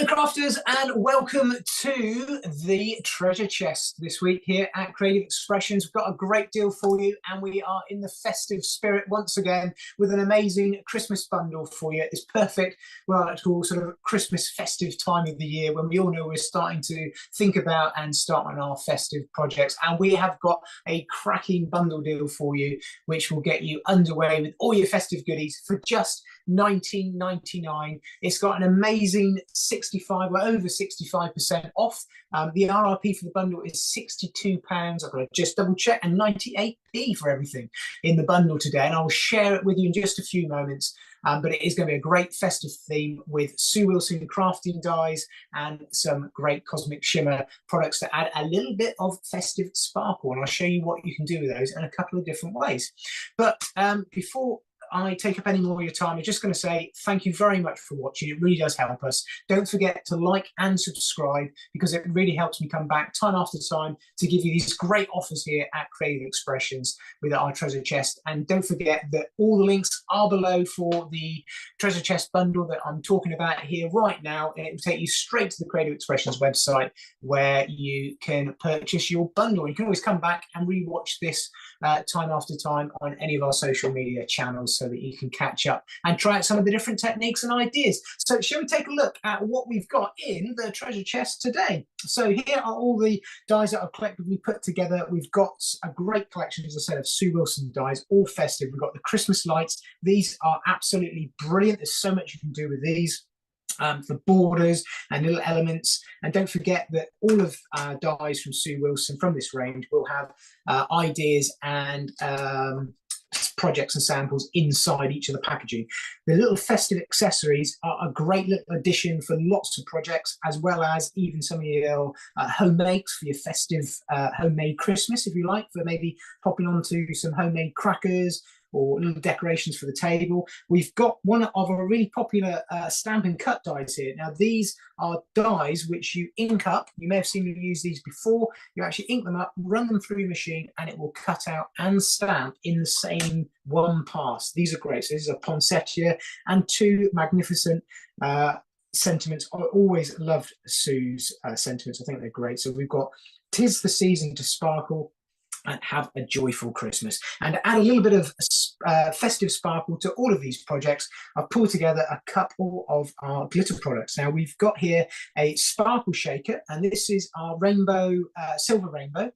Hello crafters and welcome to the treasure chest this week here at Creative Expressions. We've got a great deal for you and we are in the festive spirit once again with an amazing Christmas bundle for you. It's perfect, what I like to call sort of Christmas festive time of the year when we all know we're starting to think about and start on our festive projects, and we have got a cracking bundle deal for you which will get you underway with all your festive goodies for just $19.99. It's got an amazing 65, well over 65% off. The RRP for the bundle is £62. I've got to just double check, and 98p for everything in the bundle today, and I'll share it with you in just a few moments. But it is going to be a great festive theme with Sue Wilson crafting dies and some great Cosmic Shimmer products that add a little bit of festive sparkle, and I'll show you what you can do with those in a couple of different ways. But before I take up any more of your time, I'm just going to say thank you very much for watching. It really does help us. Don't forget to like and subscribe because it really helps me come back time after time to give you these great offers here at Creative Expressions with our treasure chest. And don't forget that all the links are below for the treasure chest bundle that I'm talking about here right now, and it will take you straight to the Creative Expressions website where you can purchase your bundle. You can always come back and rewatch this time after time on any of our social media channels so that you can catch up and try out some of the different techniques and ideas. So shall we take a look at what we've got in the treasure chest today? So here are all the dies that I've collectively put together. We've got a great collection, as I said, of Sue Wilson dies, all festive. We've got the Christmas lights. These are absolutely brilliant. There's so much you can do with these. For borders and little elements, and don't forget that all of dies from Sue Wilson from this range will have ideas and projects and samples inside each of the packaging. The little festive accessories are a great little addition for lots of projects, as well as even some of your homemakes for your festive homemade Christmas, if you like, for maybe popping onto some homemade crackers or little decorations for the table. We've got one of our really popular StampCuts dies here. Now, these are dies which you ink up. You may have seen me use these before. You actually ink them up, run them through your machine, and it will cut out and stamp in the same one pass. These are great. So this is a Poinsettia and two magnificent sentiments. I always loved Sue's sentiments. I think they're great. So we've got "'Tis the season to sparkle and have a joyful Christmas." And to add a little bit of festive sparkle to all of these projects, I've pulled together a couple of our glitter products. Now, we've got here a sparkle shaker, and this is our rainbow, silver rainbow.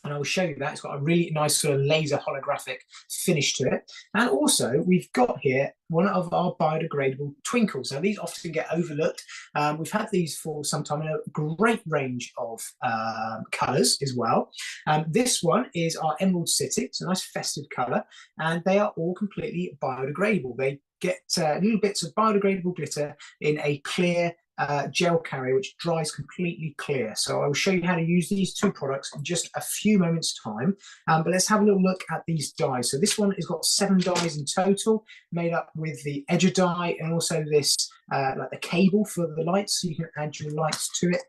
And I will show you that. It's got a really nice sort of laser holographic finish to it. And also, we've got here one of our biodegradable Twinkles. Now, these often get overlooked. We've had these for some time in a great range of colours as well. This one is our Emerald City. It's a nice festive colour, and they are all completely biodegradable. They get little bits of biodegradable glitter in a clear gel carrier which dries completely clear. So I will show you how to use these two products in just a few moments time, but let's have a little look at these dies. So this one has got 7 dies in total, made up with the edger die and also this like the cable for the lights, so you can add your lights to it.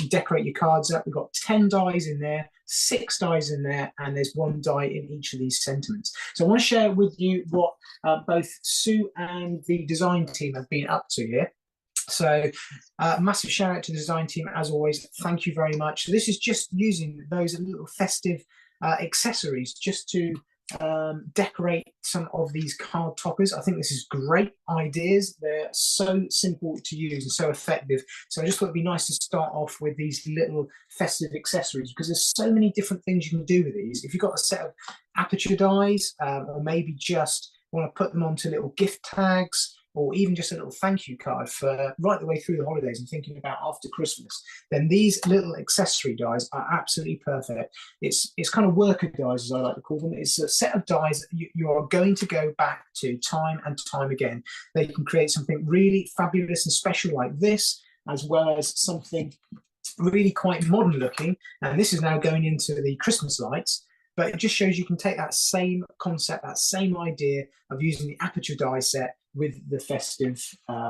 Decorate your cards up. We've got 10 dies in there, 6 dies in there, and there's 1 die in each of these sentiments. So I want to share with you what both Sue and the design team have been up to here. So massive shout out to the design team as always. Thank you very much. So this is just using those little festive accessories just to decorate some of these card toppers. I think this is great ideas. They're so simple to use and so effective. So I just thought it'd be nice to start off with these little festive accessories because there's so many different things you can do with these. If you've got a set of aperture dies or maybe just want to put them onto little gift tags, or even just a little thank you card for right the way through the holidays and thinking about after Christmas, then these little accessory dies are absolutely perfect. It's kind of worker dies, as I like to call them. It's a set of dies that you are going to go back to time and time again. They can create something really fabulous and special like this, as well as something really quite modern looking. And this is now going into the Christmas lights. But it just shows you can take that same concept, that same idea of using the aperture die set with the festive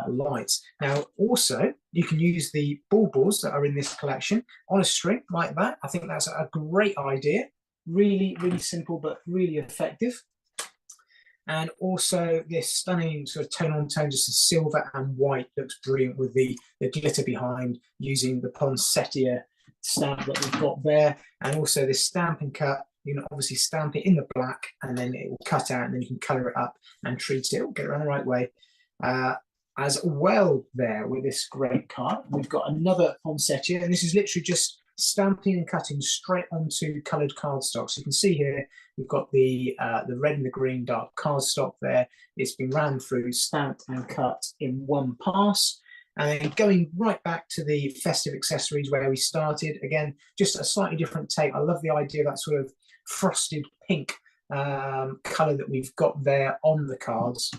lights. Now, also, you can use the baubles that are in this collection on a string like that. I think that's a great idea. Really, really simple, but really effective. And also this stunning sort of tone on tone, just a silver and white, looks brilliant with the glitter behind, using the Poinsettia stamp that we've got there. And also this stamp and cut, you can obviously stamp it in the black and then it will cut out, and then you can colour it up and treat it, get it around the right way. As well there with this great card, we've got another Poinsettia, and this is literally just stamping and cutting straight onto coloured cardstock. So you can see here we've got the red and the green dark cardstock there. It's been ran through, stamped and cut in one pass. And then going right back to the festive accessories where we started, again, just a slightly different take. I love the idea of that sort of frosted pink colour that we've got there on the cards.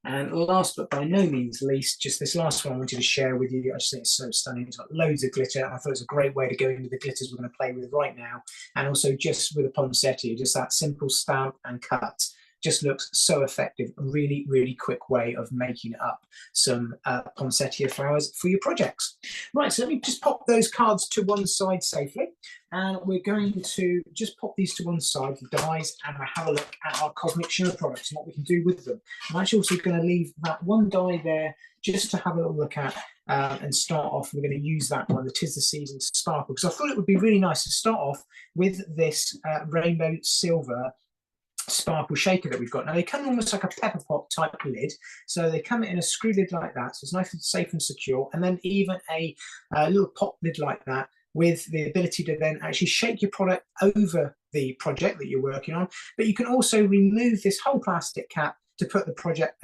And last but by no means least, just this last one I wanted to share with you. I just think it's so stunning. It's got loads of glitter. I thought it was a great way to go into the glitters we're going to play with right now. And also just with a poinsettia, just that simple stamp and cut just looks so effective. A really, really quick way of making up some poinsettia flowers for your projects. Right, so let me just pop those cards to one side safely. And we're going to just pop these to one side, the dies, and have a look at our Cosmic Shimmer products and what we can do with them. I'm actually also going to leave that one die there just to have a little look at and start off. We're going to use that one, the 'Tis the Season to Sparkle, because I thought it would be really nice to start off with this rainbow silver sparkle shaker that we've got. Now they come almost like a pepper pot type lid, so they come in a screw lid like that, so it's nice and safe and secure, and then even a little pot lid like that with the ability to then actually shake your product over the project that you're working on. But you can also remove this whole plastic cap to put the product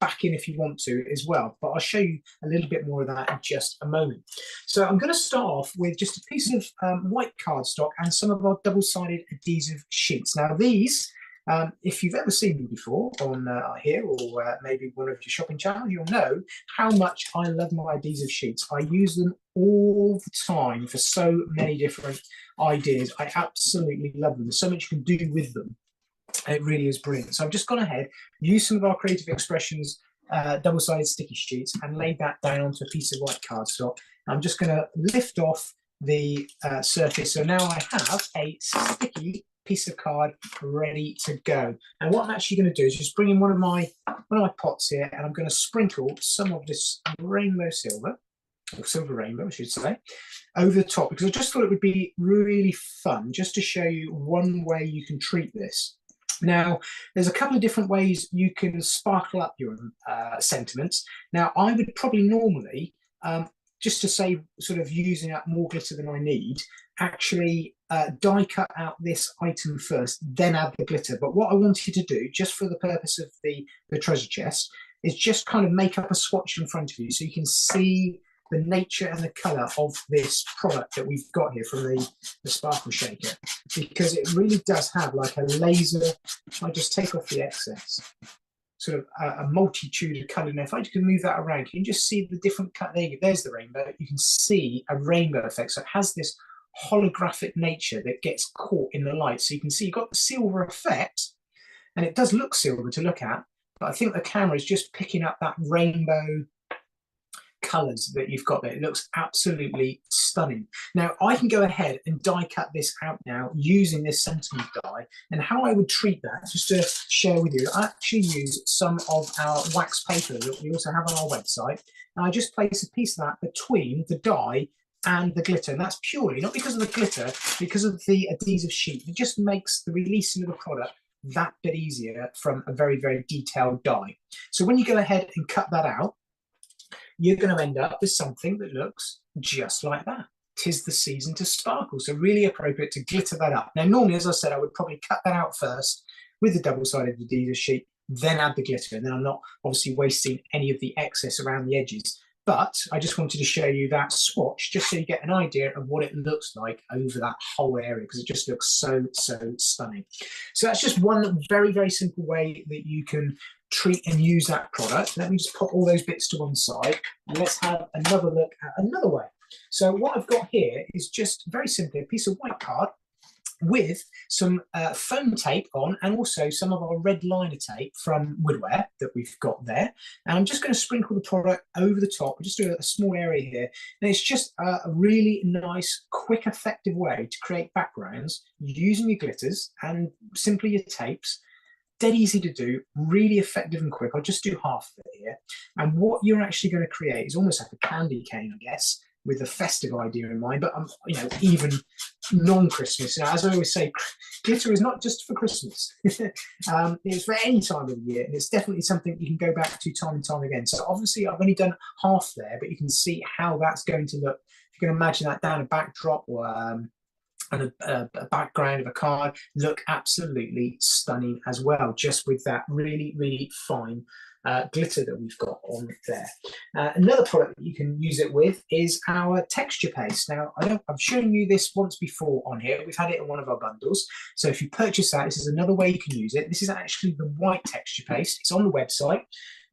back in if you want to as well. But I'll show you a little bit more of that in just a moment. So I'm going to start off with just a piece of white cardstock and some of our double-sided adhesive sheets. Now these, if you've ever seen me before on here or maybe one of your shopping channels, you'll know how much I love my adhesive sheets. I use them all the time for so many different ideas. I absolutely love them. There's so much you can do with them. It really is brilliant. So I've just gone ahead, used some of our Creative Expressions double-sided sticky sheets and laid that down onto a piece of white cardstock. I'm just going to lift off the surface. So now I have a sticky piece of card ready to go. And what I'm actually going to do is just bring in one of my pots here, and I'm going to sprinkle some of this rainbow silver, or silver rainbow I should say, over the top, because I just thought it would be really fun just to show you one way you can treat this. Now, there's a couple of different ways you can sparkle up your sentiments. Now, I would probably normally, just to save sort of using up more glitter than I need, actually die cut out this item first, then add the glitter. But what I wanted to do, just for the purpose of the treasure chest, is just kind of make up a swatch in front of you so you can see the nature and the colour of this product that we've got here from the Sparkle Shaker, because it really does have like a laser. If I just take off the excess, sort of a multitude of colour. Now, if I can move that around, you can just see the different cut. There's the rainbow. You can see a rainbow effect. So it has this holographic nature that gets caught in the light. So you can see you've got the silver effect, and it does look silver to look at, but I think the camera is just picking up that rainbow colours that you've got there. It looks absolutely stunning. Now I can go ahead and die cut this out now using this sentiment die, and how I would treat that, just to share with you, I actually use some of our wax paper that we also have on our website, and I just place a piece of that between the die and the glitter, and that's purely not because of the glitter, because of the adhesive sheet. It just makes the releasing of the product that bit easier from a very, very detailed die. So when you go ahead and cut that out, you're going to end up with something that looks just like that. 'Tis the season to sparkle. So really appropriate to glitter that up. Now, normally, as I said, I would probably cut that out first with the double-sided adhesive sheet, then add the glitter, and then I'm not obviously wasting any of the excess around the edges. But I just wanted to show you that swatch just so you get an idea of what it looks like over that whole area, because it just looks so, so stunning. So that's just one very, very simple way that you can treat and use that product. Let me just pop all those bits to one side, and let's have another look at another way. So what I've got here is just very simply a piece of white card with some foam tape on, and also some of our red liner tape from Woodware that we've got there. And I'm just going to sprinkle the product over the top. I'll just do a small area here. And it's just a really nice, quick, effective way to create backgrounds using your glitters and simply your tapes, dead easy to do, really effective and quick. I'll just do half of it here. And what you're actually going to create is almost like a candy cane, I guess, with a festive idea in mind, but even non-Christmas. As I always say, glitter is not just for Christmas. It's for any time of the year, and it's definitely something you can go back to time and time again. So obviously I've only done half there, but you can see how that's going to look. If you can imagine that down a backdrop or and a background of a card, look absolutely stunning as well, just with that really, really fine glitter that we've got on there. Another product that you can use it with is our texture paste. Now, I've shown you this once before on here. We've had it in one of our bundles. So if you purchase that, this is another way you can use it. This is actually the white texture paste. It's on the website.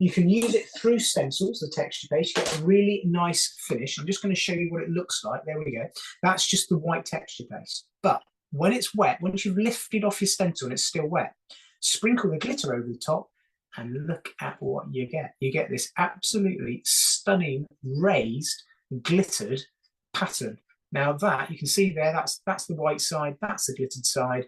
You can use it through stencils, the texture paste. You get a really nice finish. I'm just going to show you what it looks like. There we go. That's just the white texture paste. But when it's wet, once you've lifted off your stencil and it's still wet, sprinkle the glitter over the top and look at what you get. You get this absolutely stunning raised glittered pattern. Now that you can see there, that's the white side, that's the glittered side.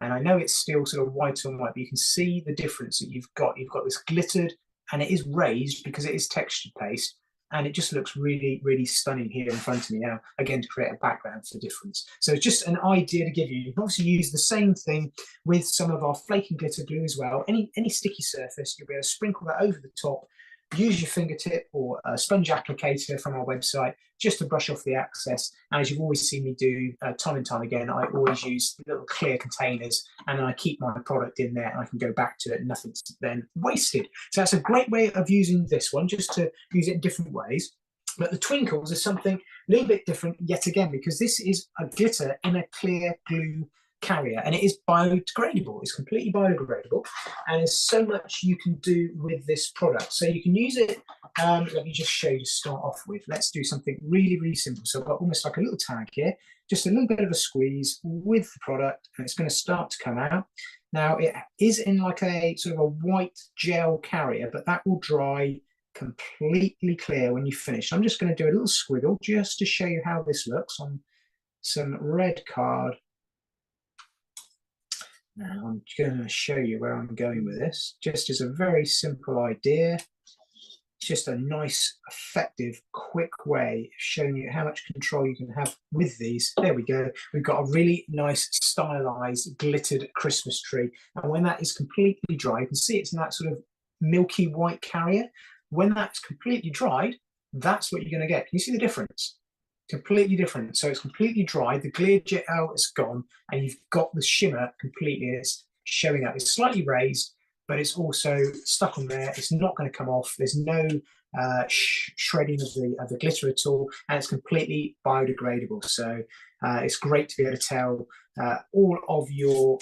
And I know it's still sort of white on white, but you can see the difference that you've got. You've got this glittered, and it is raised because it is texture paste, and it just looks really, really stunning here in front of me now, again, to create a background for difference. So it's just an idea to give you. You can obviously use the same thing with some of our flaking glitter glue as well. Any sticky surface, you'll be able to sprinkle that over the top, use your fingertip or a sponge applicator from our website just to brush off the excess. And as you've always seen me do time and time again, I always use little clear containers, and I keep my product in there and I can go back to it and nothing's then wasted. So that's a great way of using this one, just to use it in different ways. But the Twinkles is something a little bit different yet again, because this is a glitter in a clear glue carrier, and it is biodegradable. It's completely biodegradable, and there's so much you can do with this product. So you can use it, let me just show you to start off with. Let's do something really, really simple. So I've got almost like a little tag here, just a little bit of a squeeze with the product, and it's going to start to come out. Now it is in like a sort of a white gel carrier, but that will dry completely clear when you finish. I'm just going to do a little squiggle just to show you how this looks on some red card. Now I'm going to show you where I'm going with this, just as a very simple idea. It's just a nice, effective, quick way of showing you how much control you can have with these. There we go. We've got a really nice, stylized, glittered Christmas tree. And when that is completely dry, you can see it's in that sort of milky white carrier. When that's completely dried, that's what you're going to get. Can you see the difference? Completely different. So it's completely dry, the clear gel is gone, and you've got the shimmer completely. It's showing up. It's slightly raised, but it's also stuck on there. It's not going to come off. There's no shredding of the glitter at all, and it's completely biodegradable. So it's great to be able to tell all of your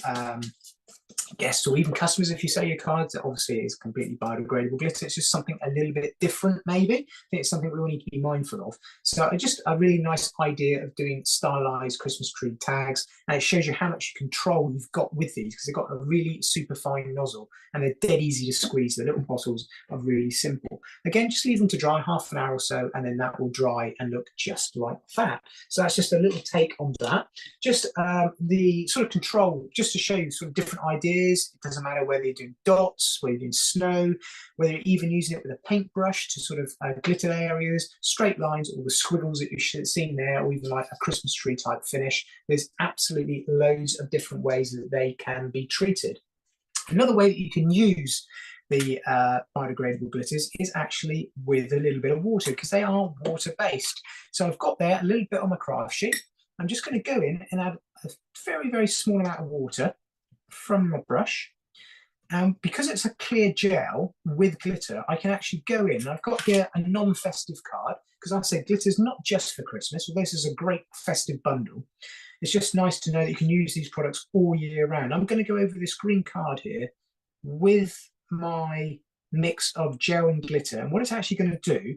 guests or even customers, if you sell your cards, that obviously it is completely biodegradable glitter. It's just something a little bit different, maybe. I think it's something we all need to be mindful of. So just a really nice idea of doing stylized Christmas tree tags, and it shows you how much control you've got with these, because they've got a really super fine nozzle and they're dead easy to squeeze. The little bottles are really simple. Again, just leave them to dry half an hour or so, and then that will dry and look just like that. So that's just a little take on that. Just the sort of control, just to show you sort of different ideas. It doesn't matter whether you're doing dots, whether you're doing snow, whether you're even using it with a paintbrush to sort of glitter areas, straight lines, or the squiggles that you've seen there, or even like a Christmas tree type finish. There's absolutely loads of different ways that they can be treated. Another way that you can use the biodegradable glitters is actually with a little bit of water, because they are water based. So I've got there a little bit on my craft sheet. I'm just going to go in and add a very, very small amount of water from my brush. And because it's a clear gel with glitter, I can actually go in, and I've got here a non-festive card, because I say glitter is not just for Christmas, although this is a great festive bundle. It's just nice to know that you can use these products all year round. I'm going to go over this green card here with my mix of gel and glitter, and what it's actually going to do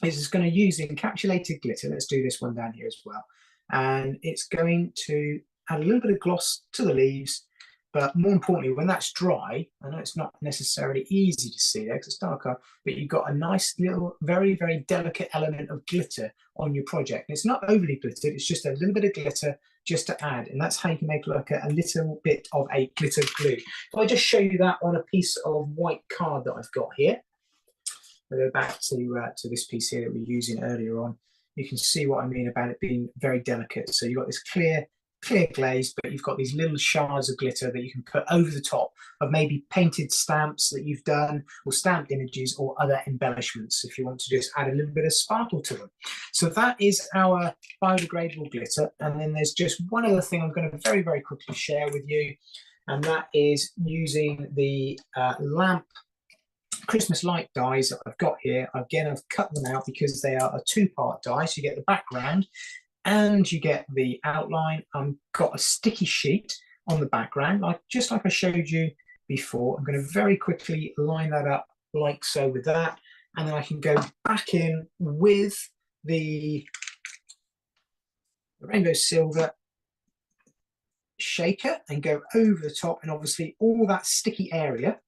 is it's going to use the encapsulated glitter. Let's do this one down here as well, and it's going to add a little bit of gloss to the leaves. But more importantly, when that's dry, I know it's not necessarily easy to see there because it's darker, but you've got a nice little, very, very delicate element of glitter on your project. And it's not overly glittered, it's just a little bit of glitter just to add, and that's how you can make like a little bit of a glitter glue. If I just show you that on a piece of white card that I've got here, I'll go back to this piece here that we were using earlier on. You can see what I mean about it being very delicate. So you've got this clear glaze, but you've got these little shards of glitter that you can put over the top of maybe painted stamps that you've done, or stamped images, or other embellishments if you want to just add a little bit of sparkle to them. So that is our biodegradable glitter. And then there's just one other thing I'm going to very, very quickly share with you, and that is using the lamp Christmas light dies that I've got here. Again, I've cut them out because they are a two-part die. So you get the background and you get the outline. I've got a sticky sheet on the background, just like I showed you before. I'm going to very quickly line that up like so with that. And then I can go back in with the Rainbow Silver shaker and go over the top, and obviously all that sticky area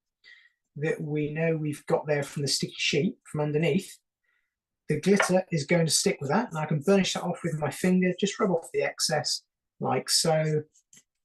that we know we've got there from the sticky sheet from underneath, the glitter is going to stick with that, and I can burnish that off with my finger, just rub off the excess like so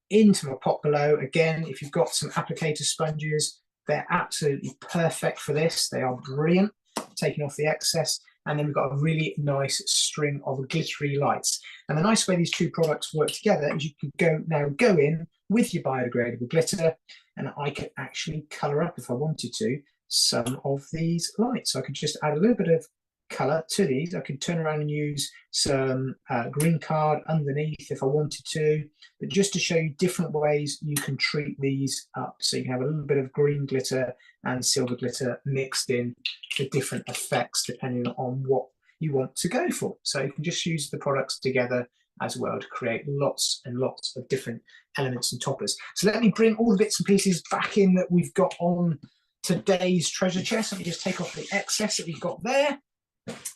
into my pot below. Again, if you've got some applicator sponges, they're absolutely perfect for this. They are brilliant, taking off the excess. And then we've got a really nice string of glittery lights. And the nice way these two products work together is you can go in with your biodegradable glitter, and I could actually colour up, if I wanted to, some of these lights. So I could just add a little bit of colour to these. I could turn around and use some green card underneath if I wanted to, but just to show you different ways you can treat these up. So you can have a little bit of green glitter and silver glitter mixed in for different effects depending on what you want to go for. So you can just use the products together as well to create lots and lots of different elements and toppers. So let me bring all the bits and pieces back in that we've got on today's treasure chest. Let me just take off the excess that we've got there,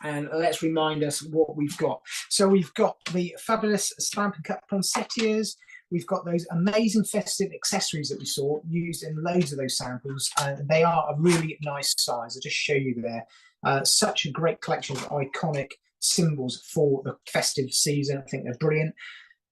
and let's remind us what we've got. So we've got the fabulous StampCuts poinsettias. We've got those amazing festive accessories that we saw used in loads of those samples. They are a really nice size. I'll just show you there. Such a great collection of iconic symbols for the festive season. I think they're brilliant.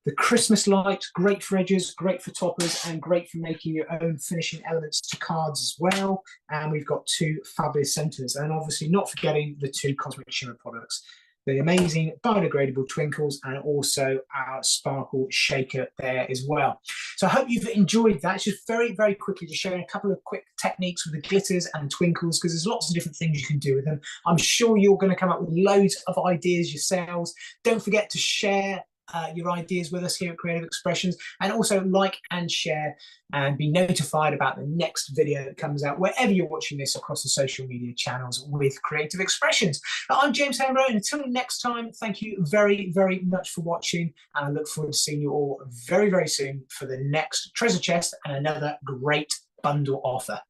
The Christmas lights, great for edges, great for toppers, and great for making your own finishing elements to cards as well. And we've got two fabulous centers, and obviously not forgetting the two Cosmic Shimmer products, the amazing biodegradable Twinkles, and also our sparkle shaker there as well. So I hope you've enjoyed that. It's just very, very quickly just showing a couple of quick techniques with the glitters and Twinkles, because there's lots of different things you can do with them. I'm sure you're going to come up with loads of ideas yourselves. Don't forget to share your ideas with us here at Creative Expressions, and also like and share and be notified about the next video that comes out wherever you're watching this across the social media channels with Creative Expressions. I'm James Hembrow, and until next time, thank you very, very much for watching, and I look forward to seeing you all very, very soon for the next treasure chest and another great bundle offer.